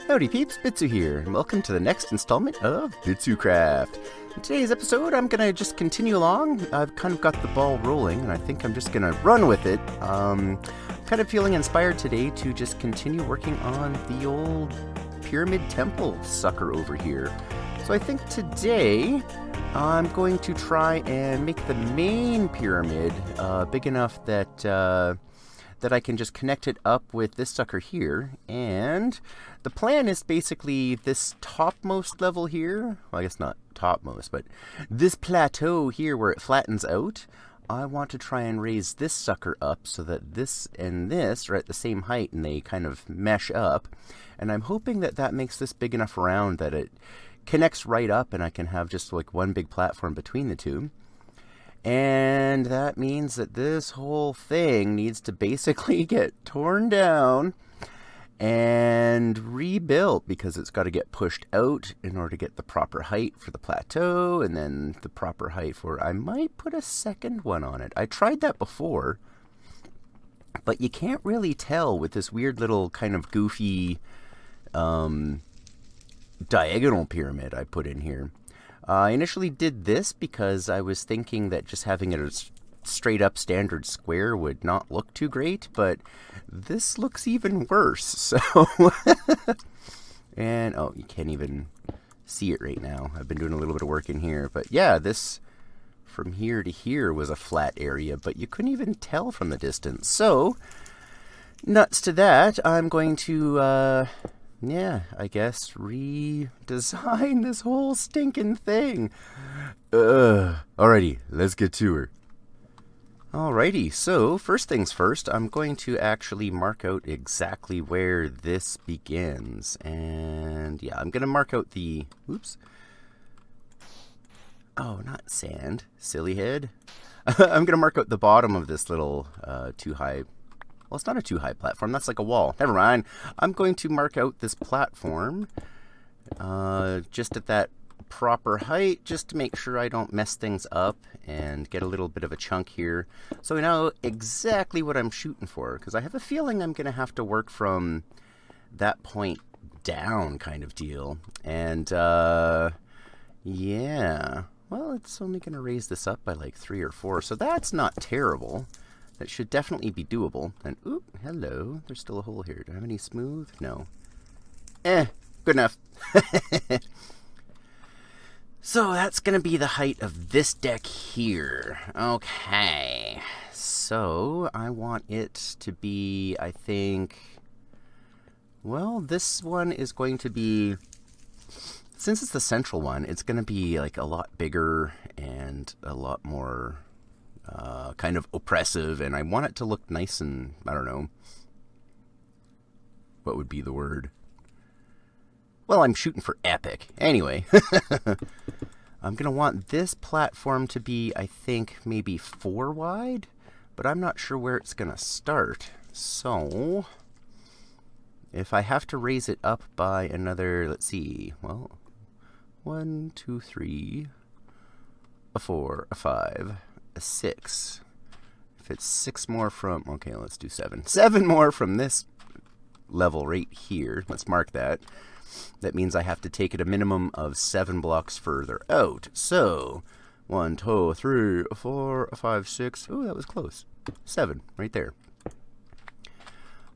Howdy peeps, Bitsu here, and welcome to the next installment of BitsuCraft. In today's episode, I'm gonna just continue along. I've kind of got the ball rolling, and I think I'm just gonna run with it. Kind of feeling inspired today to just continue working on the old pyramid temple sucker over here. So I think today, I'm going to try and make the main pyramid big enough that I can just connect it up with this sucker here. And the plan is basically this topmost level here. Well, I guess not topmost, but this plateau here where it flattens out. I want to try and raise this sucker up so that this and this are at the same height and they kind of mesh up. And I'm hoping that that makes this big enough around that it connects right up and I can have just like one big platform between the two. And that means that this whole thing needs to basically get torn down and rebuilt because it's got to get pushed out in order to get the proper height for the plateau and then the proper height for... I might put a second one on it. I tried that before, but you can't really tell with this weird little kind of goofy diagonal pyramid I put in here. I initially did this because I was thinking that just having it a straight up standard square would not look too great, but this looks even worse. So, and oh, you can't even see it right now. I've been doing a little bit of work in here, but yeah, this from here to here was a flat area, but you couldn't even tell from the distance. So, nuts to that, I'm going to, yeah, I guess redesign this whole stinking thing. Alrighty, let's get to her. Alrighty, so first things first, I'm going to actually mark out exactly where this begins. And yeah, I'm going to mark out the... Oops. Oh, not sand. Silly head. I'm going to mark out the bottom of this little too high... Well, it's not a too high platform. That's like a wall. Never mind. I'm going to mark out this platform just at that proper height, just to make sure I don't mess things up and get a little bit of a chunk here. So I know exactly what I'm shooting for, because I have a feeling I'm going to have to work from that point down kind of deal. And, yeah. Well, it's only going to raise this up by like 3 or 4, so that's not terrible. That should definitely be doable. And, oop, hello. There's still a hole here. Do I have any smooth? No. Good enough. So that's going to be the height of this deck here. Okay. So I want it to be, I think... Well, this one is going to be... Since it's the central one, it's going to be like a lot bigger and a lot more... kind of oppressive, and I want it to look nice and, I don't know, what would be the word? Well, I'm shooting for epic. Anyway, I'm going to want this platform to be, I think, maybe 4 wide, but I'm not sure where it's going to start. So, if I have to raise it up by another, let's see, well, 1, 2, 3, a 4, a 5, a 6. If it's 6 more from... Okay, let's do 7. 7 more from this level right here. Let's mark that. That means I have to take it a minimum of 7 blocks further out. So, 1, 2, 3, 4, 5, 6. Ooh, that was close. 7, right there.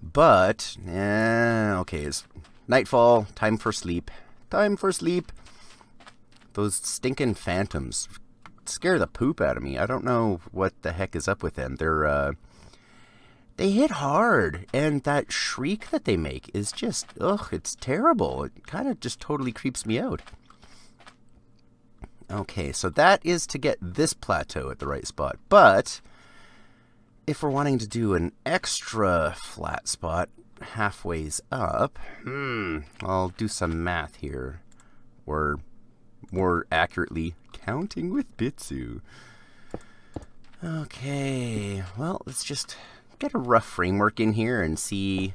But, okay, it's nightfall. Time for sleep. Time for sleep. Those stinking phantoms scare the poop out of me. I don't know what the heck is up with them. They hit hard, and that shriek that they make is just, ugh, it's terrible. It kind of just totally creeps me out. Okay, so that is to get this plateau at the right spot. But if we're wanting to do an extra flat spot halfways up, I'll do some math here, or more accurately, counting with Bitsu. Okay, well, let's just get a rough framework in here and see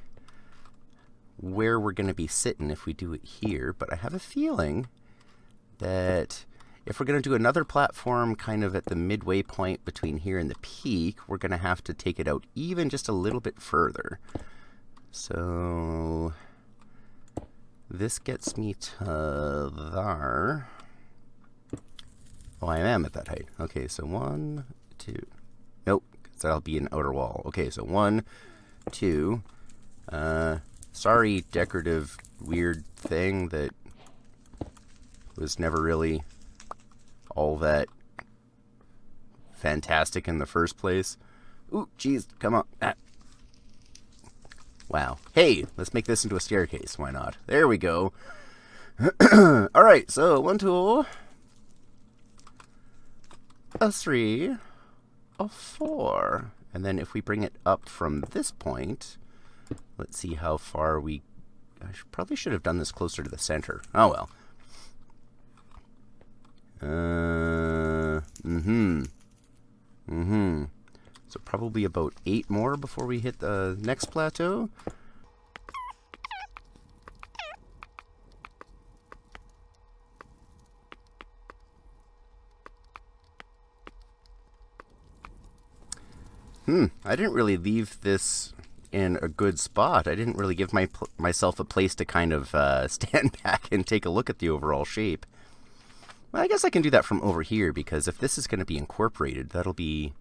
where we're going to be sitting if we do it here. But I have a feeling that if we're going to do another platform kind of at the midway point between here and the peak, we're going to have to take it out even just a little bit further. So this gets me to there. Oh, I am at that height. Okay, so 1, 2. Nope, so that'll be an outer wall. Okay, so 1, 2. Sorry, decorative weird thing that was never really all that fantastic in the first place. Ooh, jeez, come on. Ah. Wow. Hey, let's make this into a staircase. Why not? There we go. Alright, so 1 tool. A 3. A 4. And then if we bring it up from this point, let's see how far we... probably should have done this closer to the center. Oh well. So probably about 8 more before we hit the next plateau. I didn't really leave this in a good spot. I didn't really give myself a place to kind of stand back and take a look at the overall shape. Well, I guess I can do that from over here, because if this is going to be incorporated, that'll be,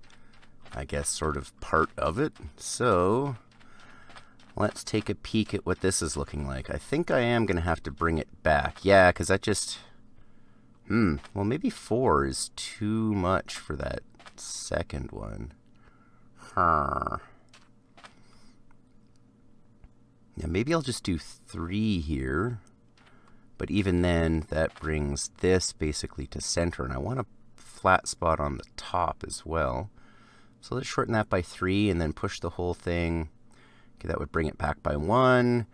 I guess, sort of part of it. So let's take a peek at what this is looking like. I think I am going to have to bring it back. Yeah, because that just... well, maybe 4 is too much for that second one. Yeah, maybe I'll just do 3 here. But even then, that brings this basically to center. And I want a flat spot on the top as well. So let's shorten that by 3 and then push the whole thing. Okay, that would bring it back by 1. And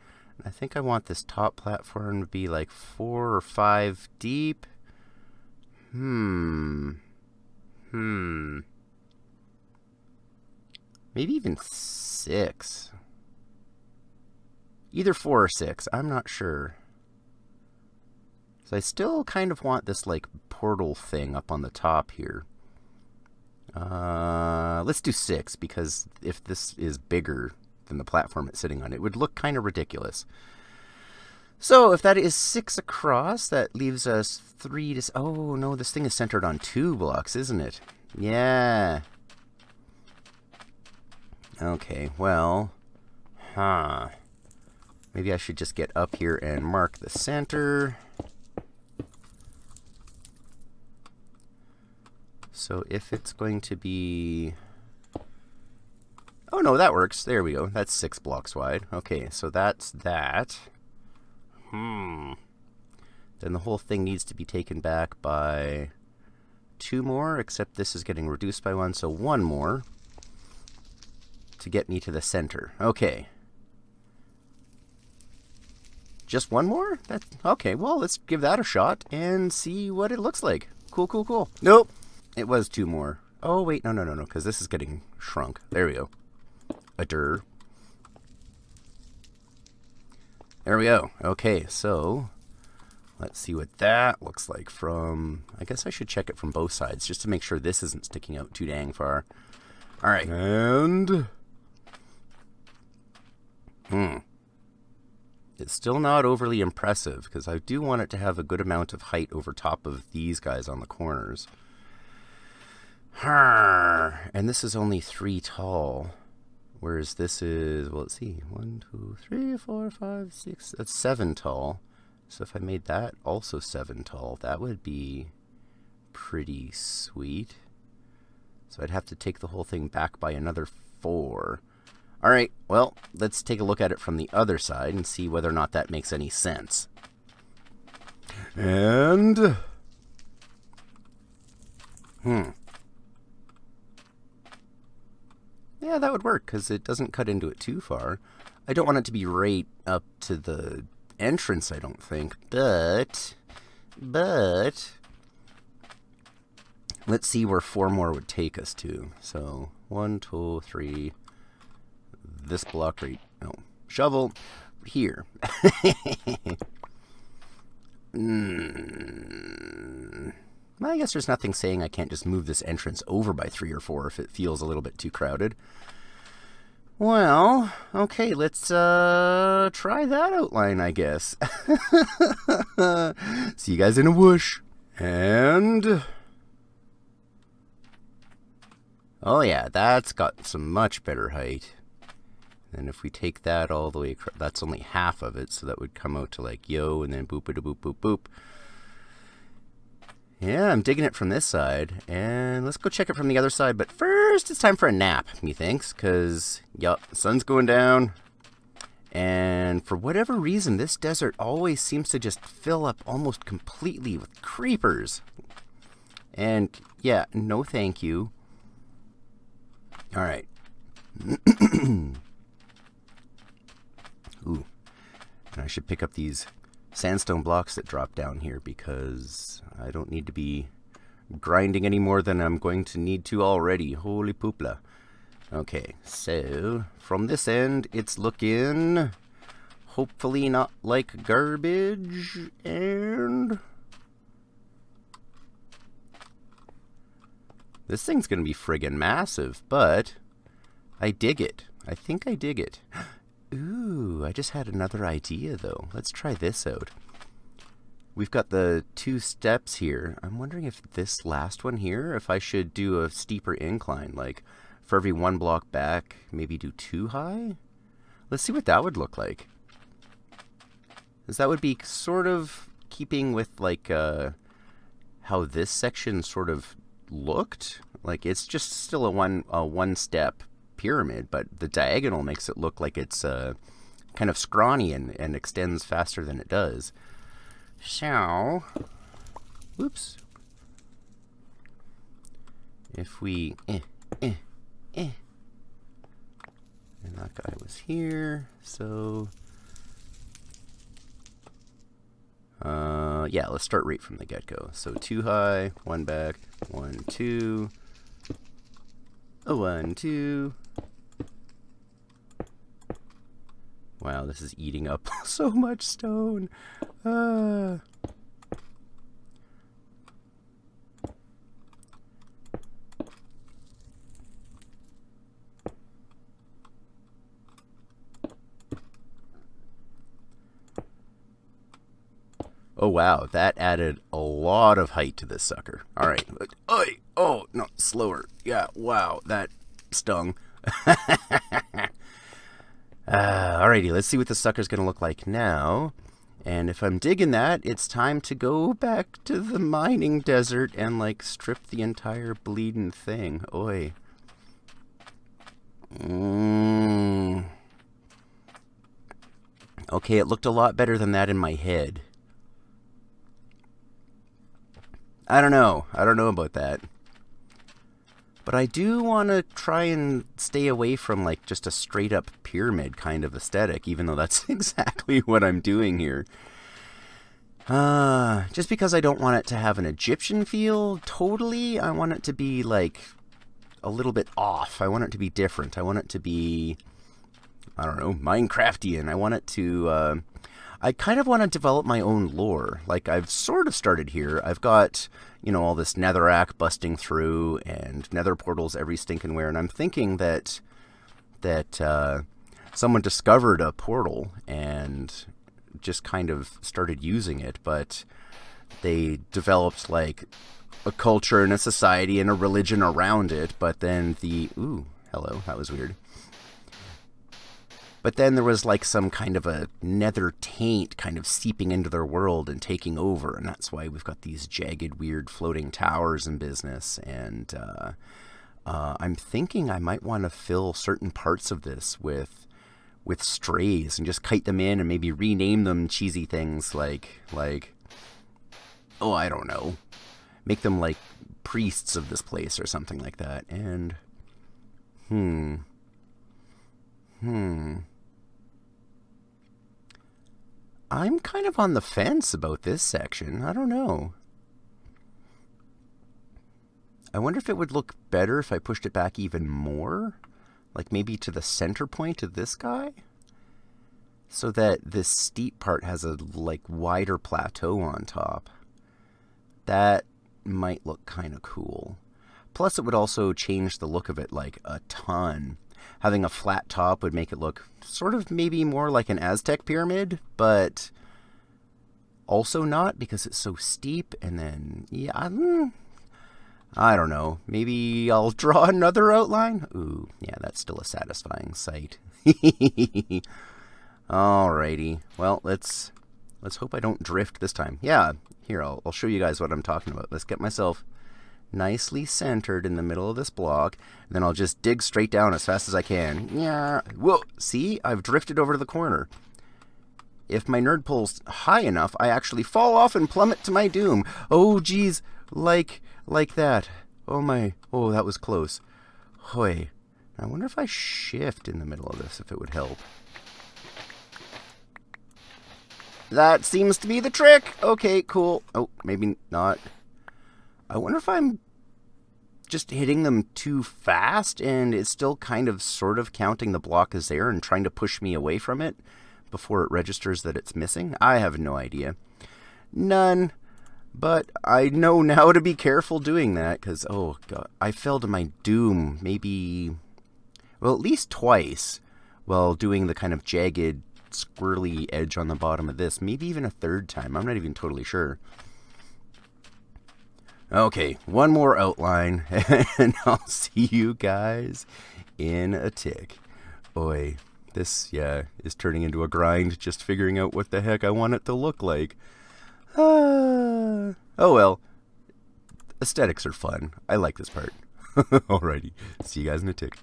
I think I want this top platform to be like 4 or 5 deep. Maybe even 6. Either 4 or 6. I'm not sure. So I still kind of want this like portal thing up on the top here. Let's do 6, because if this is bigger than the platform it's sitting on, it would look kind of ridiculous. So if that is 6 across, that leaves us 3 to... Oh, no, this thing is centered on 2 blocks, isn't it? Yeah. Okay, well... Maybe I should just get up here and mark the center. So if it's going to be... Oh, no, that works. There we go. That's 6 blocks wide. Okay, so that's that. Then the whole thing needs to be taken back by 2 more, except this is getting reduced by 1, so 1 more to get me to the center. Okay. Just 1 more? That's okay, well, let's give that a shot and see what it looks like. Cool, cool, cool. Nope. It was 2 more. Oh, wait, no, because this is getting shrunk. There we go. There we go. Okay, so let's see what that looks like from... I guess I should check it from both sides just to make sure this isn't sticking out too dang far. All right. And... It's still not overly impressive, because I do want it to have a good amount of height over top of these guys on the corners. And this is only 3 tall, whereas this is, well, let's see, 1, 2, 3, 4, 5, 6, that's 7 tall. So if I made that also 7 tall, that would be pretty sweet. So I'd have to take the whole thing back by another 4. All right, well, let's take a look at it from the other side and see whether or not that makes any sense. And... Yeah, that would work, because it doesn't cut into it too far. I don't want it to be right up to the entrance, I don't think. But... Let's see where 4 more would take us to. So, 1, 2, 3... This block right... No. Shovel. Here. I guess there's nothing saying I can't just move this entrance over by 3 or 4 if it feels a little bit too crowded. Well, okay, let's try that outline, I guess. See you guys in a whoosh. And oh yeah, that's got some much better height. And if we take that all the way across, that's only half of it, so that would come out to like yo, and then boop, boop, boop, boop, boop. Yeah, I'm digging it from this side, and let's go check it from the other side. But first, it's time for a nap, methinks, because, yup, the sun's going down. And for whatever reason, this desert always seems to just fill up almost completely with creepers. And, yeah, no thank you. Alright. Ooh. And I should pick up these sandstone blocks that drop down here, because I don't need to be grinding any more than I'm going to need to already. Holy poopla. Okay, so from this end, it's looking hopefully not like garbage, and this thing's gonna be friggin' massive, but I dig it. I think I dig it. Ooh, I just had another idea though. Let's try this out. We've got the 2 steps here. I'm wondering if this last one here, if I should do a steeper incline, like for every 1 block back, maybe do 2 high? Let's see what that would look like. Because that would be sort of keeping with like how this section sort of looked. Like it's just still a one step pyramid, but the diagonal makes it look like it's kind of scrawny and extends faster than it does. So, whoops. If we, and that guy was here, so, yeah, let's start right from the get-go. So 2 high, 1 back, 1, 2, 1, 2. Wow, this is eating up so much stone. Oh wow, that added a lot of height to this sucker. All right. Oh, no, slower. Yeah, wow, that stung. Alrighty, let's see what the sucker's gonna look like now. And if I'm digging that, it's time to go back to the mining desert and like strip the entire bleeding thing. Oi. Okay, it looked a lot better than that in my head. I don't know about that. But I do want to try and stay away from like just a straight up pyramid kind of aesthetic, even though that's exactly what I'm doing here. Just because I don't want it to have an Egyptian feel totally. I want it to be like a little bit off. I want it to be different. I want it to be, I don't know, Minecraftian. I want it to, I kind of want to develop my own lore. Like, I've sort of started here. I've got, you know, all this netherrack busting through and nether portals every stinking where. And I'm thinking that someone discovered a portal and just kind of started using it. But they developed, like, a culture and a society and a religion around it. But then ooh, hello, that was weird. But then there was like some kind of a nether taint kind of seeping into their world and taking over. And that's why we've got these jagged, weird floating towers in business. And I'm thinking I might want to fill certain parts of this with strays and just kite them in and maybe rename them cheesy things like, oh, I don't know. Make them like priests of this place or something like that. And, I'm kind of on the fence about this section. I don't know. I wonder if it would look better if I pushed it back even more. Like maybe to the center point of this guy? So that this steep part has a like wider plateau on top. That might look kind of cool. Plus it would also change the look of it like a ton. having a flat top would make it look sort of maybe more like an Aztec pyramid, but also not because it's so steep. And then, yeah, I don't know. Maybe I'll draw another outline. Ooh, yeah, that's still a satisfying sight. Alrighty. Well, let's hope I don't drift this time. Yeah, here, I'll show you guys what I'm talking about. Let's get myself nicely centered in the middle of this block. Then I'll just dig straight down as fast as I can. Yeah. Whoa, see? I've drifted over to the corner. If my nerd pull's high enough, I actually fall off and plummet to my doom. Oh, geez. Like that. Oh, my. Oh, that was close. Hoy. I wonder if I shift in the middle of this, if it would help. That seems to be the trick. Okay, cool. Oh, maybe not. I wonder if I'm just hitting them too fast and it's still kind of sort of counting the block as there and trying to push me away from it before it registers that it's missing. I have no idea. None. But I know now to be careful doing that because, oh, God, I fell to my doom maybe, well, at least twice while doing the kind of jagged, squirrely edge on the bottom of this. Maybe even a third time. I'm not even totally sure. Okay, one more outline, and I'll see you guys in a tick. Boy, this, yeah, is turning into a grind, just figuring out what the heck I want it to look like. Oh well, aesthetics are fun. I like this part. Alrighty, see you guys in a tick.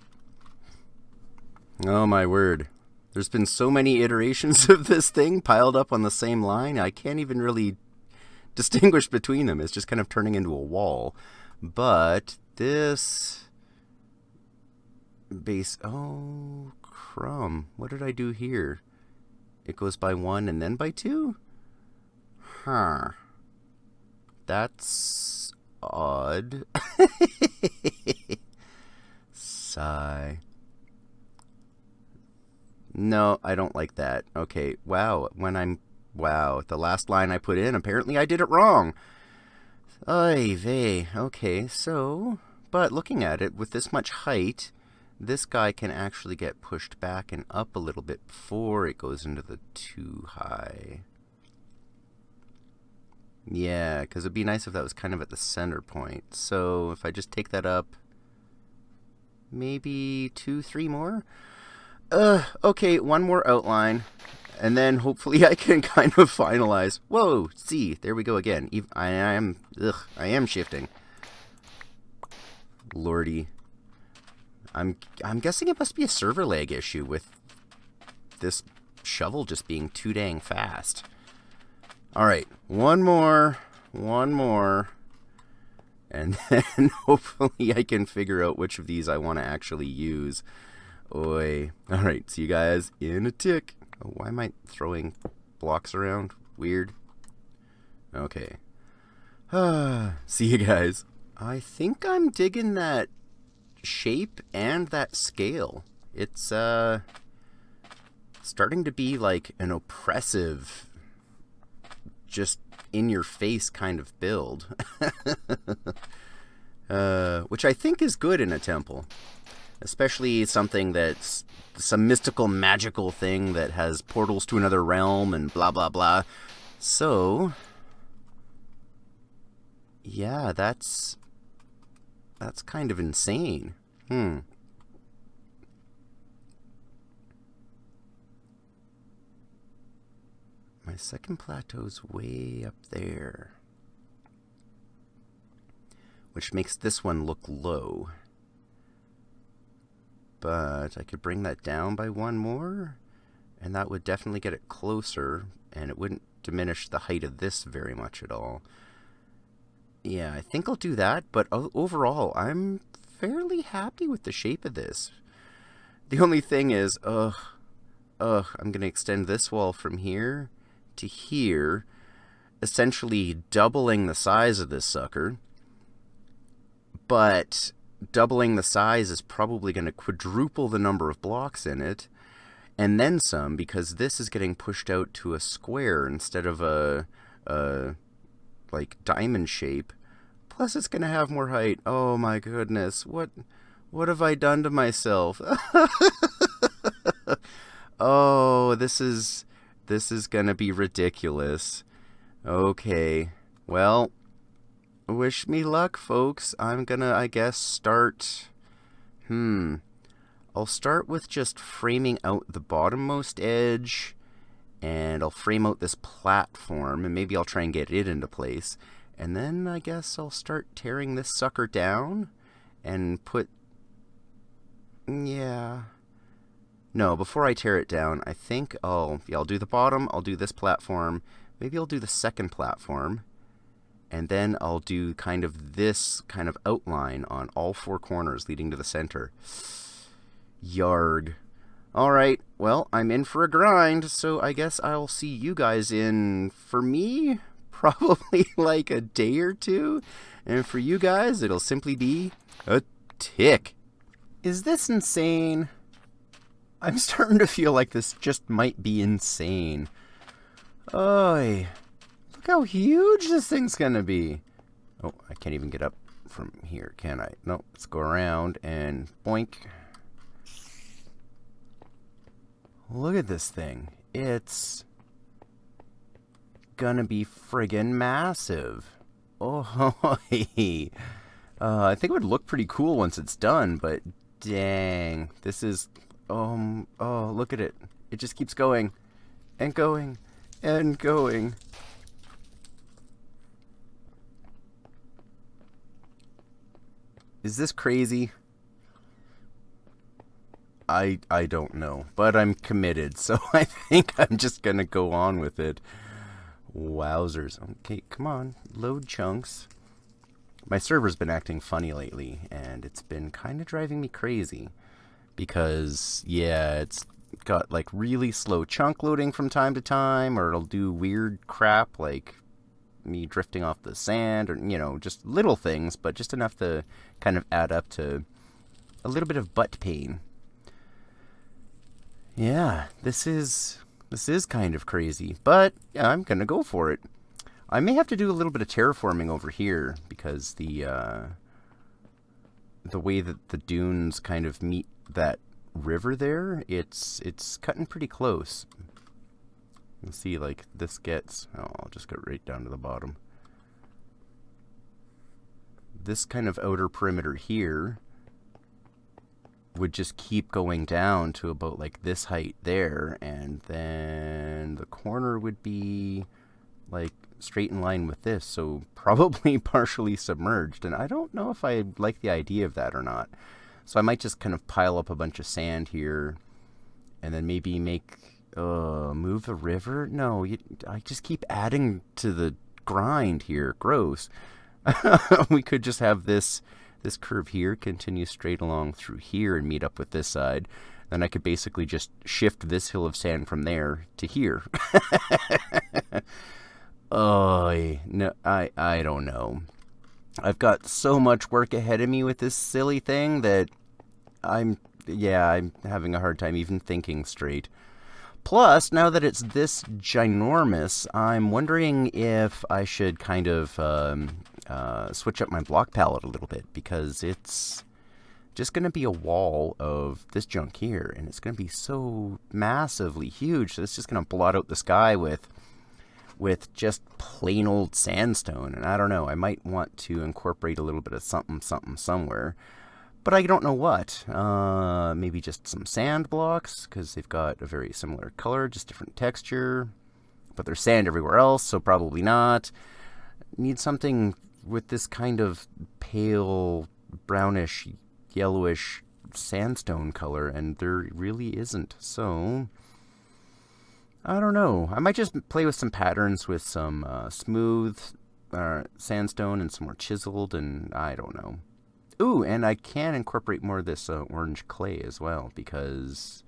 Oh my word. There's been so many iterations of this thing piled up on the same line, I can't even really distinguish between them. It's just kind of turning into a wall. But this base, oh crumb, what did I do here? It goes by 1 and then by 2? Huh. That's odd. Sigh. No, I don't like that. Okay, wow, wow, the last line I put in, apparently I did it wrong. Oy vey. Okay, so, but looking at it, with this much height, this guy can actually get pushed back and up a little bit before it goes into the too high. Yeah, because it'd be nice if that was kind of at the center point. So, if I just take that up, maybe 2, 3 more? Okay, one more outline. And then hopefully I can kind of finalize. Whoa, see, there we go again. I am shifting. Lordy. I'm guessing it must be a server lag issue with this shovel just being too dang fast. Alright, one more. And then hopefully I can figure out which of these I want to actually use. Oi. Alright, see you guys in a tick. Oh, why am I throwing blocks around? Weird. Okay. See you guys. I think I'm digging that shape and that scale. It's starting to be like an oppressive, just in your face kind of build. Which I think is good in a temple. Especially something that's some mystical, magical thing that has portals to another realm and blah, blah, blah. So, yeah, that's kind of insane. My second plateau's way up there, which makes this one look low. But I could bring that down by 1 more, and that would definitely get it closer, and it wouldn't diminish the height of this very much at all. Yeah, I think I'll do that, but overall, I'm fairly happy with the shape of this. The only thing is, I'm going to extend this wall from here to here, essentially doubling the size of this sucker, but doubling the size is probably going to quadruple the number of blocks in it, and then some, because this is getting pushed out to a square instead of a like diamond shape. Plus it's going to have more height. Oh my goodness, what What have I done to myself? Oh, this is gonna be ridiculous. Okay. Well, wish me luck, folks. I'm gonna, I guess, start... I'll start with just framing out the bottommost edge, and I'll frame out this platform, and maybe I'll try and get it into place. And then I guess I'll start tearing this sucker down and put... Yeah. No, before I tear it down, I think I'll do the bottom, I'll do this platform, maybe I'll do the second platform, and then I'll do kind of this kind of outline on all four corners leading to the center. Yarg. Alright, well, I'm in for a grind, so I guess I'll see you guys in, for me, probably like a day or two, and for you guys, it'll simply be a tick. Is this insane? I'm starting to feel like this just might be insane. Oy. Look how huge this thing's gonna be. Oh, I can't even get up from here, can I? No, let's go around and boink. Look at this thing. It's gonna be friggin' massive. Oh, I think it would look pretty cool once it's done, but dang, this is, oh, look at it. It just keeps going and going and going. Is this crazy? I don't know, but I'm committed, so I think I'm just gonna go on with it. Wowzers. Okay, come on, load chunks. My server's been acting funny lately, and it's been kind of driving me crazy. Because, yeah, it's got like really slow chunk loading from time to time, or it'll do weird crap like me drifting off the sand, or, you know, just little things, but just enough to kind of add up to a little bit of butt pain. Yeah, this is kind of crazy, but yeah, I'm gonna go for it. I may have to do a little bit of terraforming over here, because the way that the dunes kind of meet that river there, it's cutting pretty close. You see, like, this gets... Oh, I'll just go right down to the bottom. This kind of outer perimeter here would just keep going down to about, like, this height there, and then the corner would be, like, straight in line with this, so probably partially submerged, and I don't know if I like the idea of that or not. So I might just kind of pile up a bunch of sand here, and then maybe make... move the river? No, I just keep adding to the grind here. Gross. We could just have this curve here continue straight along through here and meet up with this side. Then I could basically just shift this hill of sand from there to here. Oh, no, I don't know. I've got so much work ahead of me with this silly thing that I'm having a hard time even thinking straight. Plus, now that it's this ginormous, I'm wondering if I should kind of switch up my block palette a little bit, because it's just going to be a wall of this junk here, and it's going to be so massively huge that it's just going to blot out the sky with just plain old sandstone. And I don't know, I might want to incorporate a little bit of something somewhere. But I don't know what. Maybe just some sand blocks, because they've got a very similar color, just different texture. But there's sand everywhere else, so probably not. Need something with this kind of pale, brownish, yellowish sandstone color, and there really isn't. So, I don't know. I might just play with some patterns with some smooth sandstone and some more chiseled, and I don't know. Ooh, and I can incorporate more of this orange clay as well, because,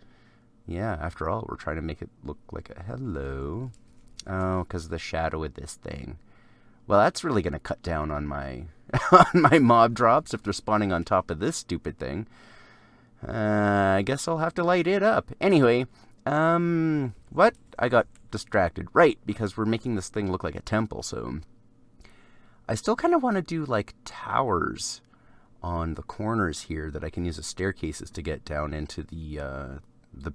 yeah, after all, we're trying to make it look like a hello. Oh, because of the shadow of this thing. Well, that's really going to cut down on my on my mob drops if they're spawning on top of this stupid thing. I guess I'll have to light it up. Anyway, what? I got distracted. Right, because we're making this thing look like a temple, so I still kind of want to do, like, towers on the corners here that I can use as staircases to get down into the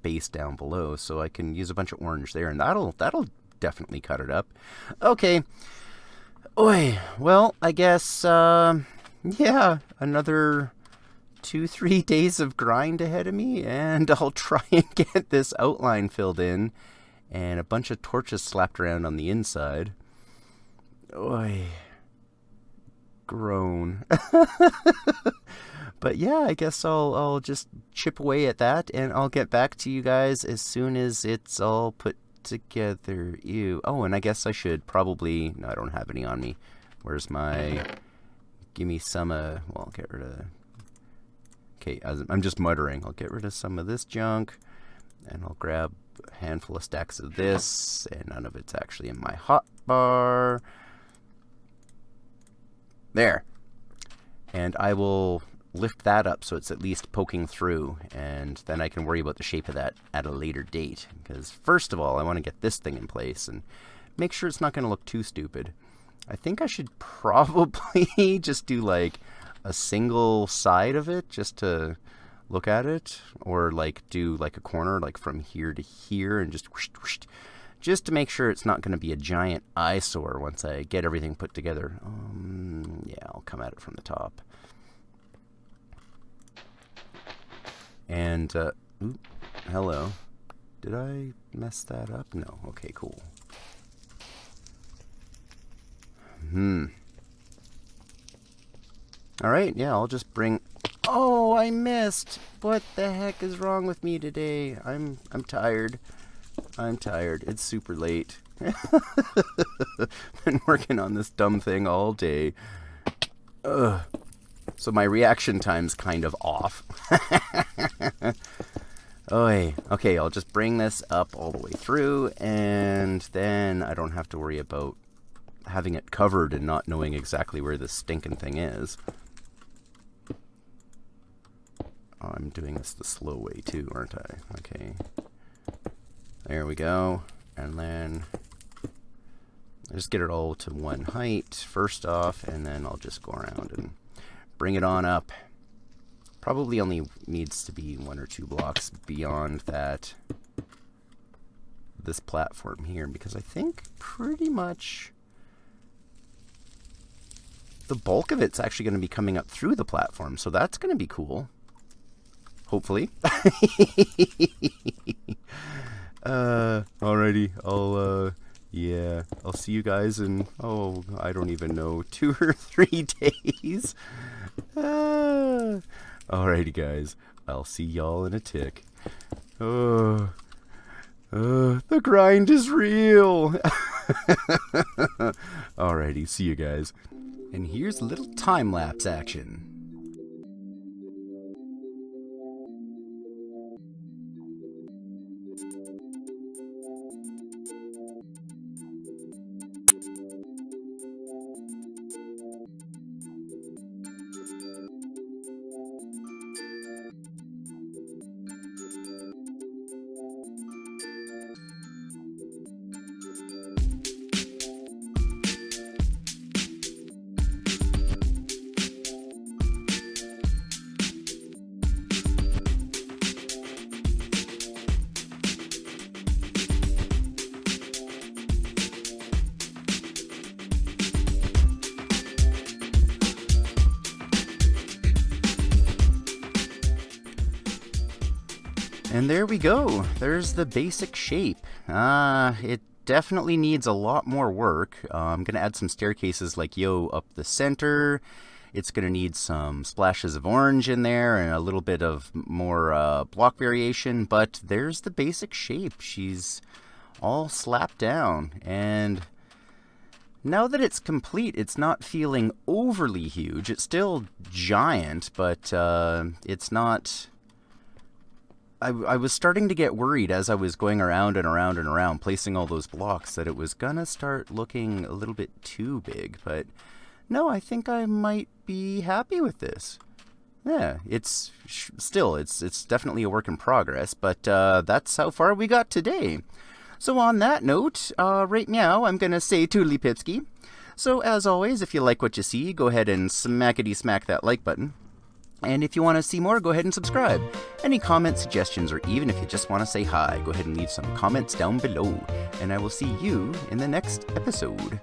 base down below. So I can use a bunch of orange there, and that'll definitely cut it up. Okay. Oi. Well, I guess, yeah, another 2-3 days of grind ahead of me, and I'll try and get this outline filled in and a bunch of torches slapped around on the inside. Oi. Groan. But yeah, I guess I'll just chip away at that, and I'll get back to you guys as soon as it's all put together. Ew. Oh, and I guess I should probably... No, I don't have any on me. Where's my... Give me some... Well, I'll get rid of... Okay, I'm just muttering. I'll get rid of some of this junk, and I'll grab a handful of stacks of this, and none of it's actually in my hotbar. There. And I will lift that up so it's at least poking through, and then I can worry about the shape of that at a later date. Because first of all, I want to get this thing in place and make sure it's not going to look too stupid. I think I should probably just do like a single side of it just to look at it, or like do like a corner like from here to here and just whoosh, whoosh, just to make sure it's not going to be a giant eyesore once I get everything put together. Yeah, I'll come at it from the top. And, ooh, hello. Did I mess that up? No. Okay, cool. Alright, yeah, I'll just bring... Oh, I missed! What the heck is wrong with me today? I'm tired. I'm tired. It's super late. Been working on this dumb thing all day. Ugh. So my reaction time's kind of off. Oy. Okay, I'll just bring this up all the way through, and then I don't have to worry about having it covered and not knowing exactly where this stinking thing is. Oh, I'm doing this the slow way too, aren't I? Okay. There we go. And then I just get it all to one height first off, and then I'll just go around and bring it on up. Probably only needs to be 1 or 2 blocks beyond that, this platform here, because I think pretty much the bulk of it's actually going to be coming up through the platform, so that's going to be cool. Hopefully. Alrighty, yeah, I'll see you guys in, oh, I don't even know, 2 or 3 days. Alrighty, guys, I'll see y'all in a tick. The grind is real. Alrighty, see you guys. And here's a little time-lapse action. And there we go. There's the basic shape. It definitely needs a lot more work. I'm going to add some staircases like yo up the center. It's going to need some splashes of orange in there and a little bit of more block variation. But there's the basic shape. She's all slapped down. And now that it's complete, it's not feeling overly huge. It's still giant, but it's not... I was starting to get worried as I was going around and around and around, placing all those blocks, that it was gonna start looking a little bit too big, but no, I think I might be happy with this. Yeah, it's definitely a work in progress, but that's how far we got today. So on that note, right now, I'm gonna say toodly pipski. So as always, if you like what you see, go ahead and smackety-smack that like button. And if you want to see more, go ahead and subscribe. Any comments, suggestions, or even if you just want to say hi, go ahead and leave some comments down below. And I will see you in the next episode.